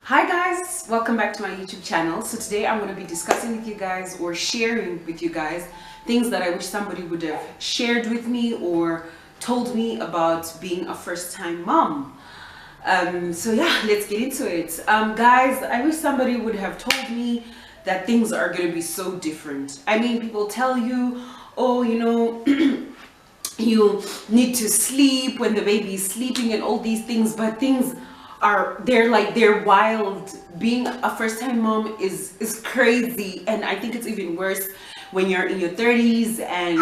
Hi guys, welcome back to my YouTube channel. So today I'm going to be discussing with you guys or sharing with you guys things that I wish somebody would have shared with me or told me about being a first-time mom. So yeah, let's get into it. Guys, I wish somebody would have told me that things are going to be so different. I mean, people tell you, oh, you know, you need to sleep when the baby is sleeping and all these things, but things they're wild. Being a first-time mom is crazy, and I think it's even worse when you're in your 30s and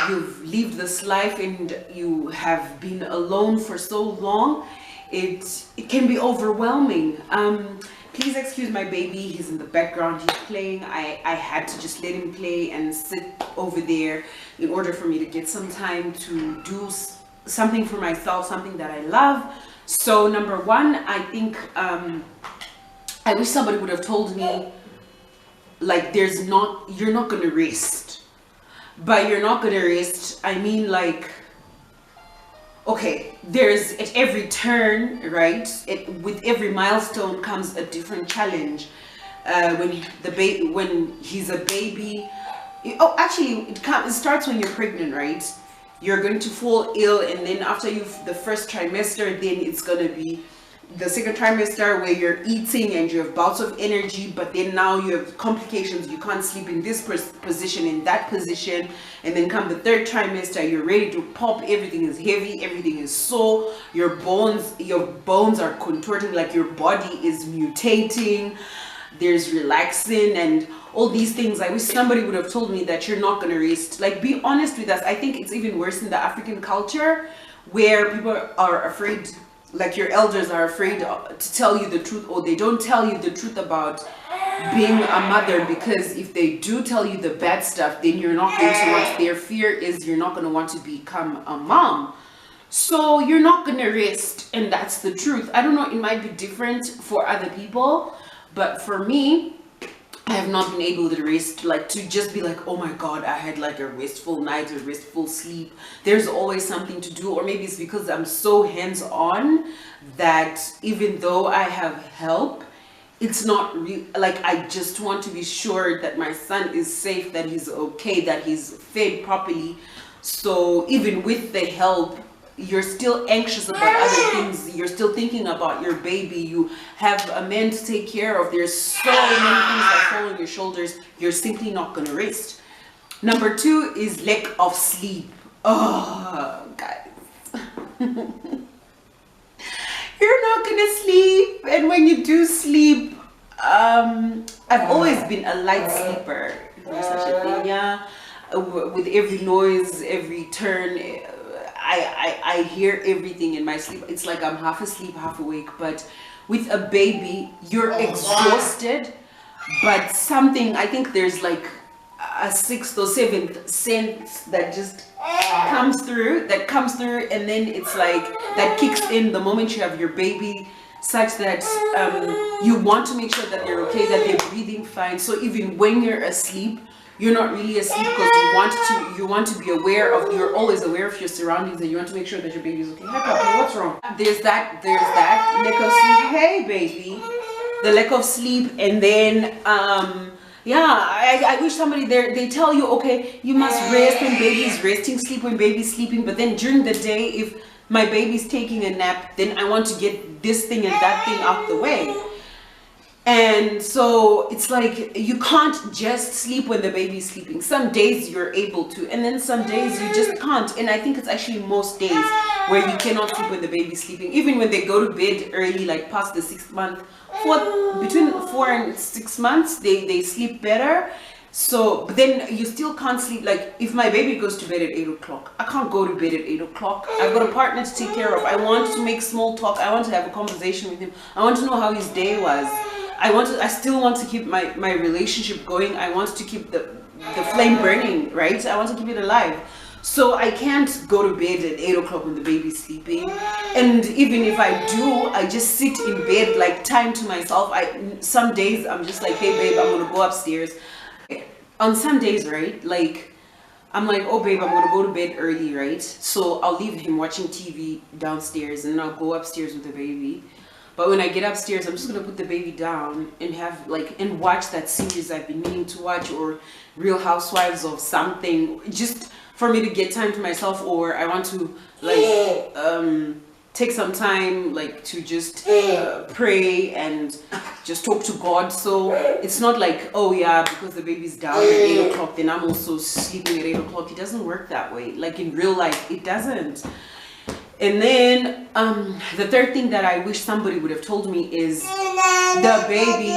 you've lived this life and you have been alone for so long. It can be overwhelming. Please excuse my baby, he's in the background, he's playing. I had to just let him play and sit over there in order for me to get some time to do something for myself, something that I love. So number one, I think I wish somebody would have told me, like, you're not gonna rest. But you're not gonna rest, I mean, like, okay, there's at every turn, right? With every milestone comes a different challenge. When he's a baby, it starts when you're pregnant, right? You're going to fall ill, and then after the first trimester, then it's going to be the second trimester where you're eating and you have bouts of energy, but then now you have complications. You can't sleep in this position, in that position, and then come the third trimester, you're ready to pop. Everything is heavy, everything is sore, your bones are contorting, like your body is mutating. There's relaxing and all these things. I wish somebody would have told me that you're not gonna rest. Like, be honest with us. I think it's even worse in the African culture, where people are afraid, like your elders are afraid to tell you the truth, or they don't tell you the truth about being a mother, because if they do tell you the bad stuff, then you're not going to want, their fear is you're not going to want to become a mom. So you're not going to rest, and that's the truth. I don't know, it might be different for other people, but for me, I have not been able to rest, like to just be like, oh my God, I had like a restful night, a restful sleep. There's always something to do, or maybe it's because I'm so hands-on that even though I have help, it's not real. Like, I just want to be sure that my son is safe, that he's okay, that he's fed properly. So even with the help, you're still anxious about other things. You're still thinking about your baby. You have a man to take care of. There's so many things that fall on your shoulders. You're simply not going to rest. Number two is lack of sleep. Oh, guys. You're not going to sleep. And when you do sleep, I've always been a light sleeper. There's such a thing, yeah. With every noise, every turn, I hear everything in my sleep. It's like I'm half asleep, half awake. But with a baby, you're exhausted, but something, I think there's like a sixth or seventh sense that just comes through, and then it's like that kicks in the moment you have your baby, such that you want to make sure that they're okay, that they're breathing fine. So even when you're asleep, you're not really asleep, because you want to be aware of, you're always aware of your surroundings, and you want to make sure that your baby is okay. Hi puppy, what's wrong? There's that lack of sleep. Hey baby, the lack of sleep. And then yeah, I wish somebody they tell you, okay, you must rest when baby's resting, sleep when baby's sleeping, but then during the day, if my baby's taking a nap, then I want to get this thing and that thing out the way. And so it's like you can't just sleep when the baby's sleeping. Some days you're able to, and then some days you just can't. And I think it's actually most days where you cannot sleep when the baby's sleeping. Even when they go to bed early, like past the 6th month, between 4 and 6 months, they sleep better. So, but then you still can't sleep. Like, if my baby goes to bed at 8 o'clock, I can't go to bed at 8 o'clock. I've got a partner to take care of. I want to make small talk. I want to have a conversation with him. I want to know how his day was. I still want to keep my relationship going. I want to keep the flame burning, right? I want to keep it alive. So I can't go to bed at 8 o'clock when the baby's sleeping. And even if I do, I just sit in bed, like, time to myself. Some days I'm just like, hey babe, I'm gonna go upstairs. On some days, right, like, I'm like, oh babe, I'm gonna go to bed early, right? So I'll leave him watching TV downstairs, and then I'll go upstairs with the baby. But when I get upstairs, I'm just gonna put the baby down and have like and watch that series I've been meaning to watch, or Real Housewives of something, just for me to get time to myself. Or I want to like take some time like to just pray and just talk to God. So it's not like, oh yeah, because the baby's down at 8 o'clock then I'm also sleeping at 8 o'clock. It doesn't work that way. Like in real life it doesn't. And then the third thing that I wish somebody would have told me is the baby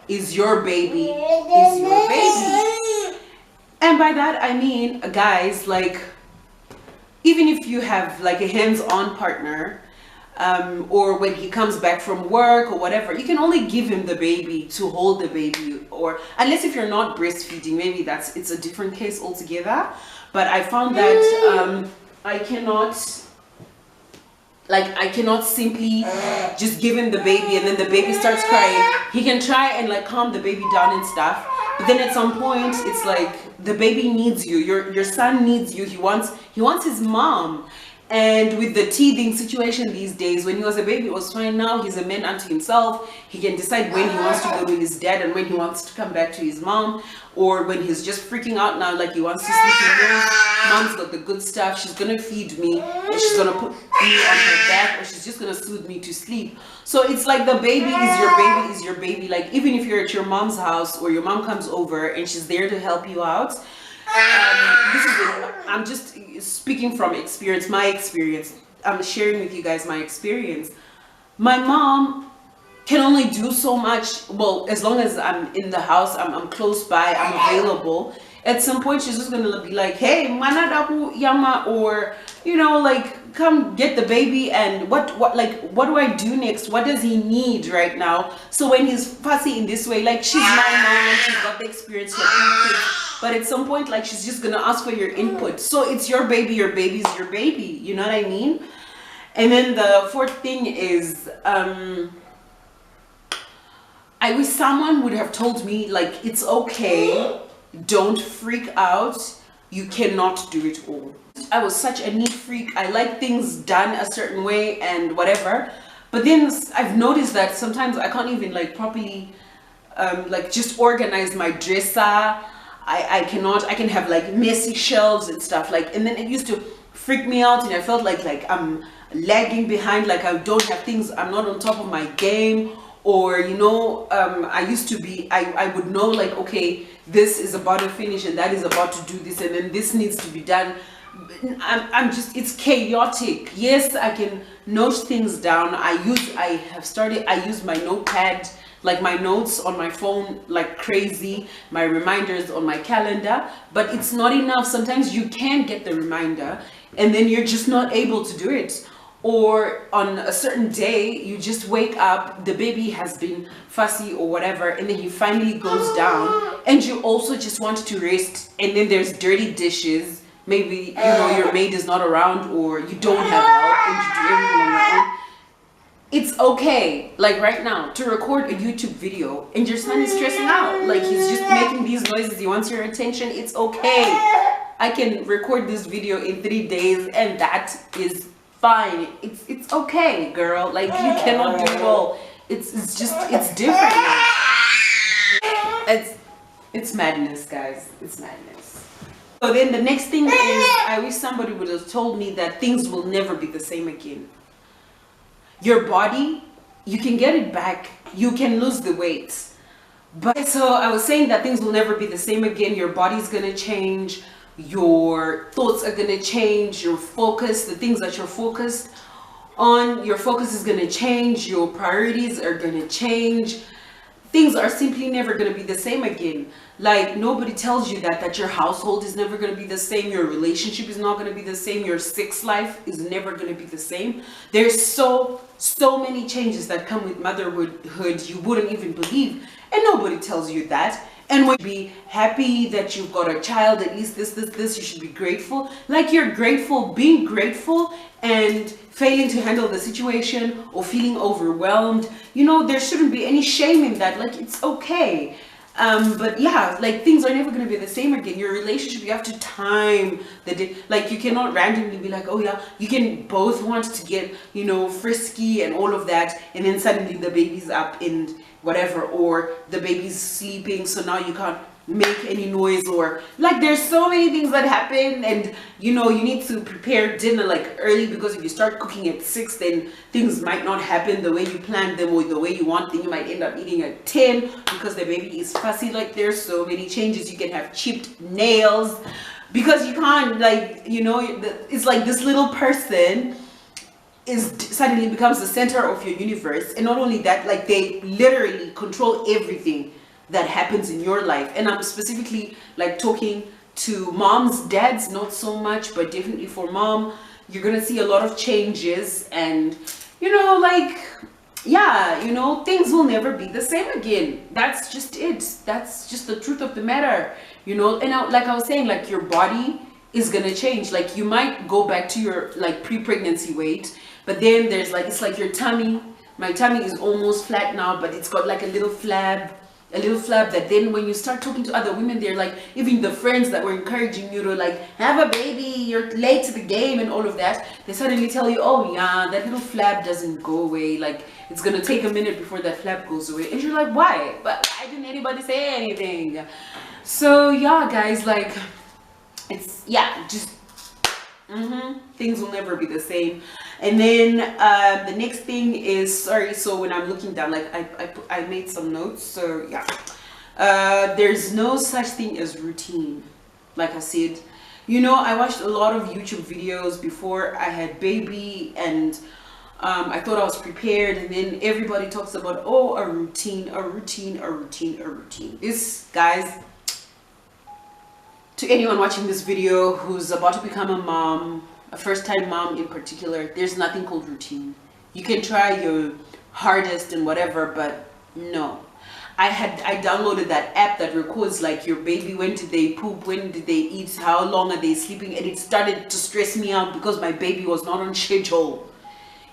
is your baby, is your baby. And by that I mean, guys, like even if you have like a hands-on partner, or when he comes back from work or whatever, you can only give him the baby to hold the baby, or unless if you're not breastfeeding, maybe it's a different case altogether. But I found that I cannot simply just give him the baby and then the baby starts crying. He can try and like calm the baby down and stuff, but then at some point it's like the baby needs you. Your son needs you. He wants his mom. And with the teething situation these days, when he was a baby, it was fine. Now he's a man unto himself. He can decide when he wants to go to his dad and when he wants to come back to his mom, or when he's just freaking out now, like he wants to sleep in bed. Mom's got the good stuff. She's gonna feed me, and she's gonna put me on her back, or she's just gonna soothe me to sleep. So it's like the baby is your baby, is your baby. Like even if you're at your mom's house or your mom comes over and she's there to help you out. I'm just speaking from experience, my experience. I'm sharing with you guys my experience. My mom can only do so much. Well, as long as I'm in the house, I'm close by, I'm available. At some point, she's just gonna be like, "Hey, manadaku yama," or you know, like, "Come get the baby." And what do I do next? What does he need right now? So when he's fussy in this way, like she's my mom, she's got the experience, she has kids. But at some point, like, she's just gonna ask for your input. So it's your baby's your baby. You know what I mean? And then the fourth thing is, I wish someone would have told me, like, it's okay, don't freak out, you cannot do it all. I was such a neat freak. I like things done a certain way and whatever. But then I've noticed that sometimes I can't even like properly like just organize my dresser. I can have like messy shelves and stuff, like, and then it used to freak me out and I felt like I'm lagging behind, like I don't have things, I'm not on top of my game. Or you know, I used to be, I would know like, okay, this is about to finish and that is about to do this, and then this needs to be done. I'm just, it's chaotic. Yes, I can note things down. I use my notepad, like my notes on my phone like crazy, my reminders on my calendar, but it's not enough. Sometimes you can get the reminder and then you're just not able to do it. Or on a certain day, you just wake up, the baby has been fussy or whatever, and then he finally goes down and you also just want to rest, and then there's dirty dishes. Maybe, you know, your maid is not around or you don't have help and you do everything on your own. It's okay, like right now, to record a YouTube video and your son is stressing out. Like he's just making these noises, he wants your attention. It's okay. I can record this video in 3 days and that is fine. It's okay, girl. Like you cannot do it all. It's different now. It's madness, guys. It's madness. So then the next thing is, I wish somebody would have told me that things will never be the same again. Your body, you can get it back. You can lose the weight. But so I was saying that things will never be the same again. Your body's gonna change. Your thoughts are gonna change. Your focus, the things that you're focused on, your focus is gonna change. Your priorities are gonna change. Things are simply never gonna be the same again. Like nobody tells you that your household is never gonna be the same. Your relationship is not gonna be the same. Your sex life is never gonna be the same. There's so many changes that come with motherhood you wouldn't even believe, and nobody tells you that. And when you be happy that you've got a child, at least this, you should be grateful. Like you're grateful, being grateful and failing to handle the situation or feeling overwhelmed, you know, there shouldn't be any shame in that. Like it's okay. But yeah, like things are never going to be the same again. Your relationship, you have to time the day. Like you cannot randomly be like, oh yeah, you can both want to get, you know, frisky and all of that, and then suddenly the baby's up and whatever, or the baby's sleeping, so now you can't make any noise, or like there's so many things that happen. And you know, you need to prepare dinner like early, because if you start cooking at 6, then things might not happen the way you planned them or the way you want them. You might end up eating at 10 because the baby is fussy. Like there's so many changes. You can have chipped nails because you can't, like, you know, it's like this little person is suddenly becomes the center of your universe. And not only that, like they literally control everything that happens in your life. And I'm specifically like talking to moms, dads not so much, but definitely for mom, you're gonna see a lot of changes. And you know, like, yeah, you know, things will never be the same again. That's just it. That's just the truth of the matter, you know. And like I was saying, like your body is gonna change. Like you might go back to your like pre-pregnancy weight, but then there's like, it's like your tummy, my tummy is almost flat now, but it's got like a little flab that then when you start talking to other women, they're like, even the friends that were encouraging you to like have a baby, you're late to the game and all of that, they suddenly tell you, oh yeah, that little flab doesn't go away, like it's gonna take a minute before that flab goes away. And you're like, why? But why didn't anybody say anything? So yeah, guys, like it's, yeah, just things will never be the same. And then the next thing is, sorry, so when I'm looking down, like I made some notes, so yeah, there's no such thing as routine. Like I said, you know, I watched a lot of YouTube videos before I had baby, and I thought I was prepared, and then everybody talks about, oh, a routine. This, guys, to anyone watching this video who's about to become a mom, a first-time mom in particular, there's nothing called routine. You can try your hardest and whatever, but no. I downloaded that app that records like your baby, when did they poop, when did they eat, how long are they sleeping, and it started to stress me out because my baby was not on schedule.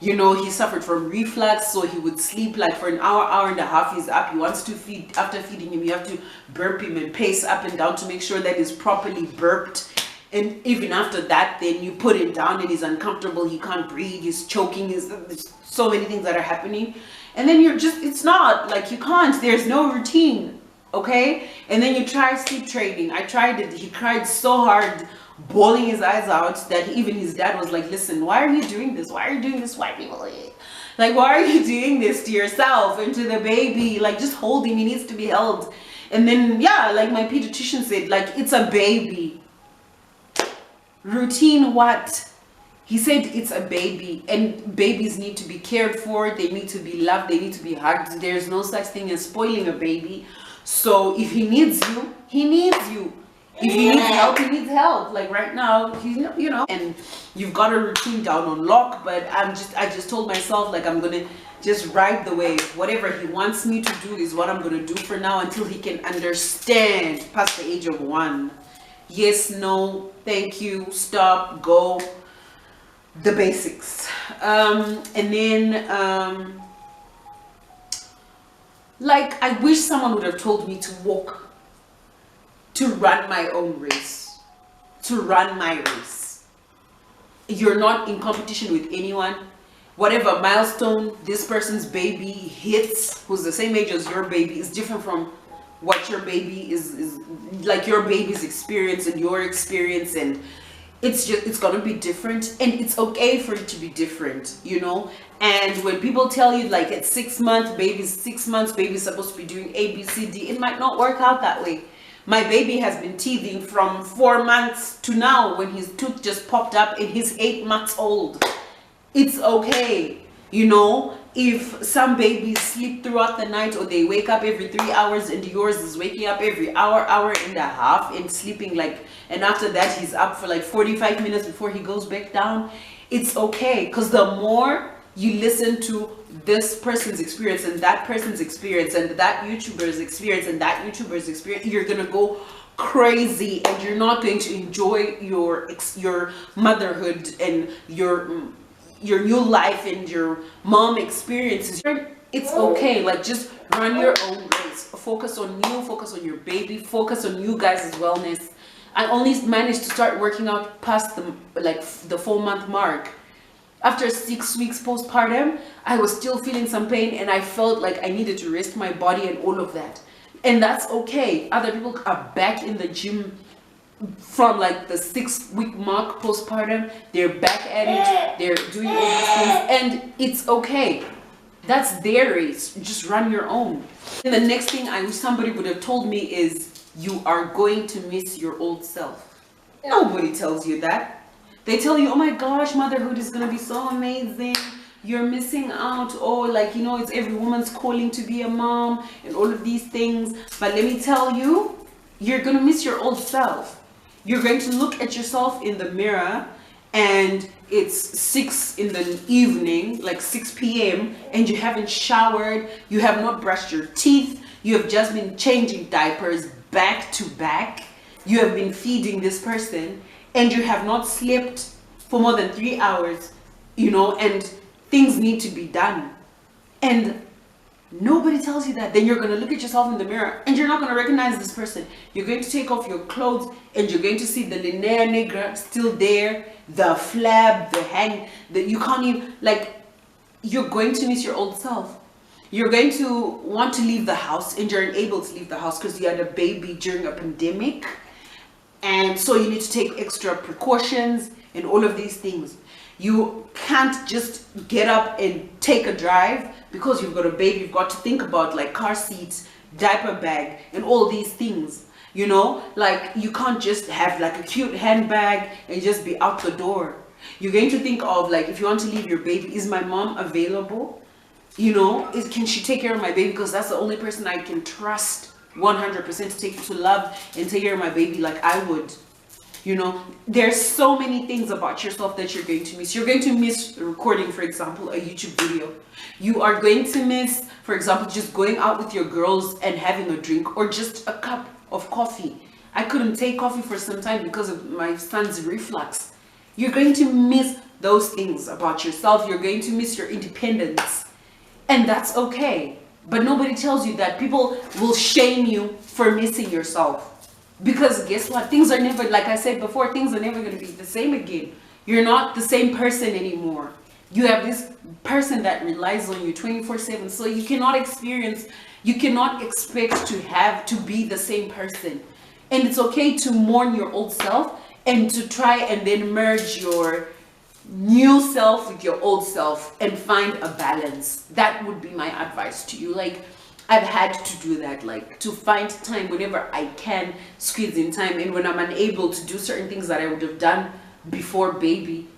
You know, he suffered from reflux, so he would sleep like for an hour and a half. He's up, he wants to feed. After feeding him, you have to burp him and pace up and down to make sure that he's properly burped. And even after that, then you put him down and he's uncomfortable, he can't breathe, he's choking, there's so many things that are happening. And then you're just, it's not like, you can't, there's no routine, okay? And then you try sleep training. I tried it. He cried so hard, bawling his eyes out, that even his dad was like, listen, why are you doing this? Why are you doing this? Why are you doing this to yourself and to the baby? Like, just hold him, he needs to be held. And then, yeah, like my pediatrician said, like, it's a baby. Routine what? He said it's a baby, and babies need to be cared for, they need to be loved, they need to be hugged. There's no such thing as spoiling a baby. So if he needs you, he needs you. If he needs help, he needs help. Like right now, he's, you know, and you've got a routine down on lock. But I just told myself, like, I'm gonna just ride the wave. Whatever he wants me to do is what I'm gonna do for now, until he can understand past the age of 1. Yes, no, thank you, stop, go, the basics. And then like, I wish someone would have told me to walk, to run my own race, to run my race. You're not in competition with anyone. Whatever milestone this person's baby hits, who's the same age as your baby, is different from what your baby is like, your baby's experience and your experience, and it's gonna be different, and it's okay for it to be different, you know. And when people tell you like at 6 months, baby's supposed to be doing A, B, C, D, it might not work out that way. My baby has been teething from 4 months to now, when his tooth just popped up, and he's 8 months old. It's okay, you know. If some babies sleep throughout the night, or they wake up every 3 hours, and yours is waking up every hour and a half and sleeping like, and after that he's up for like 45 minutes before he goes back down, it's okay. Because the more you listen to this person's experience and that person's experience and that YouTuber's experience and that YouTuber's experience, you're gonna go crazy, and you're not going to enjoy your motherhood and your new life and your mom experiences. It's okay, like, just run your own race. focus on you, focus on your baby, focus on you guys' wellness. I only managed to start working out past the 4-month mark. After 6 weeks postpartum, I was still feeling some pain, and I felt like I needed to rest my body and all of that. And that's okay. Other people are back in the gym from like the 6-week mark postpartum. They're back at it. They're doing all these things, and it's okay. That's their race. Just run your own. And the next thing I wish somebody would have told me is, you are going to miss your old self. Nobody tells you that. They tell you, oh my gosh, motherhood is going to be so amazing. You're missing out. Oh, like, you know, it's every woman's calling to be a mom and all of these things. But let me tell you, you're going to miss your old self. You're going to look at yourself in the mirror and it's 6 in the evening, like 6 p.m. and you haven't showered. You have not brushed your teeth. You have just been changing diapers back to back. You have been feeding this person, and you have not slept for more than 3 hours, you know, and things need to be done. And nobody tells you that. Then you're going to look at yourself in the mirror and you're not going to recognize this person. You're going to take off your clothes and you're going to see the linea negra still there, the flab, the hang, that you can't even, like, you're going to miss your old self. You're going to want to leave the house and you're unable to leave the house because you had a baby during a pandemic. And so you need to take extra precautions and all of these things. You can't just get up and take a drive because you've got a baby. You've got to think about like car seats, diaper bag, and all these things. You know, like you can't just have like a cute handbag and just be out the door. You're going to think of like, if you want to leave your baby, is my mom available? You know, can she take care of my baby? Because that's the only person I can trust 100% to love and take care of my baby like I would. You know, there's so many things about yourself that you're going to miss. You're going to miss recording, for example, a YouTube video. You are going to miss, for example, just going out with your girls and having a drink or just a cup of coffee. I couldn't take coffee for some time because of my son's reflux. You're going to miss those things about yourself. You're going to miss your independence. And that's okay. But nobody tells you that. People will shame you for missing yourself. Because guess what? Things are never, like I said before, things are never going to be the same again. You're not the same person anymore. You have this person that relies on you 24/7. So you cannot expect to be the same person. And it's okay to mourn your old self and to try and then merge your new self with your old self and find a balance. That would be my advice to you. Like, I've had to do that, like to find time whenever I can squeeze in time, and when I'm unable to do certain things that I would have done before baby,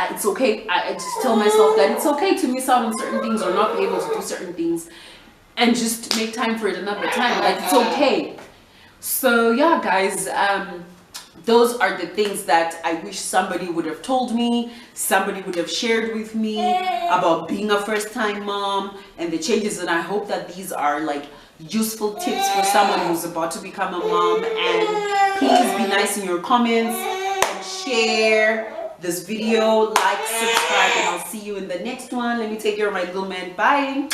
it's okay. I just tell myself that it's okay to miss out on certain things or not be able to do certain things, and just make time for it another time. Like, it's okay. So yeah, guys, those are the things that I wish somebody would have told me, somebody would have shared with me about being a first-time mom and the changes. And I hope that these are like useful tips for someone who's about to become a mom. And please be nice in your comments and share this video, like, subscribe, and I'll see you in the next one. Let me take care of my little man. Bye.